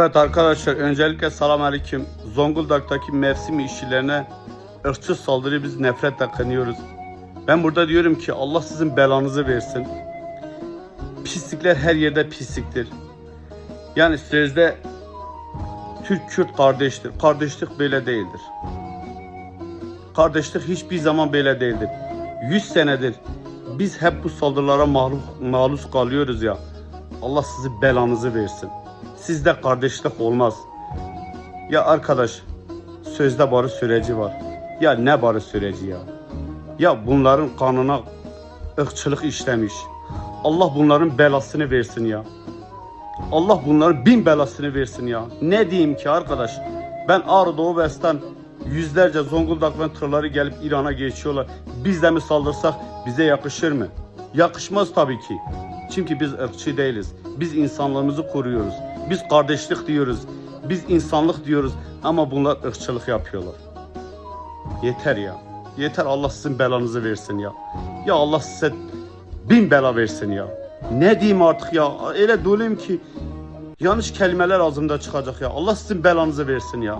Evet arkadaşlar, öncelikle selamünaleyküm. Zonguldak'taki mevsim işçilerine ırkçı saldırıyı biz nefretle kınıyoruz. Ben burada diyorum ki Allah sizin belanızı versin. Pislikler her yerde pisliktir. Yani sözde Türk-Kürt kardeştir. Kardeşlik böyle değildir. Kardeşlik hiçbir zaman böyle değildir. 100 senedir biz hep bu saldırılara maruz kalıyoruz ya. Allah sizi belanızı versin. Sizde kardeşlik olmaz. Ya arkadaş, sözde barış süreci var. Ya ne barış süreci ya? Ya bunların kanına ırkçılık işlemiş. Allah bunların belasını versin ya. Allah bunların bin belasını versin ya. Ne diyeyim ki arkadaş? Ben Ağrı Doğu Bes'ten yüzlerce Zonguldak ve tırları gelip İran'a geçiyorlar. Biz de mi saldırsak bize yakışır mı? Yakışmaz tabii ki. Çünkü biz ırkçı değiliz. Biz insanlığımızı koruyoruz. Biz kardeşlik diyoruz. Biz insanlık diyoruz. Ama bunlar ırkçılık yapıyorlar. Yeter ya. Yeter, Allah sizin belanızı versin ya. Ya Allah size bin bela versin ya. Ne diyeyim artık ya. Öyle doluyum ki yanlış kelimeler ağzımda çıkacak ya. Allah sizin belanızı versin ya.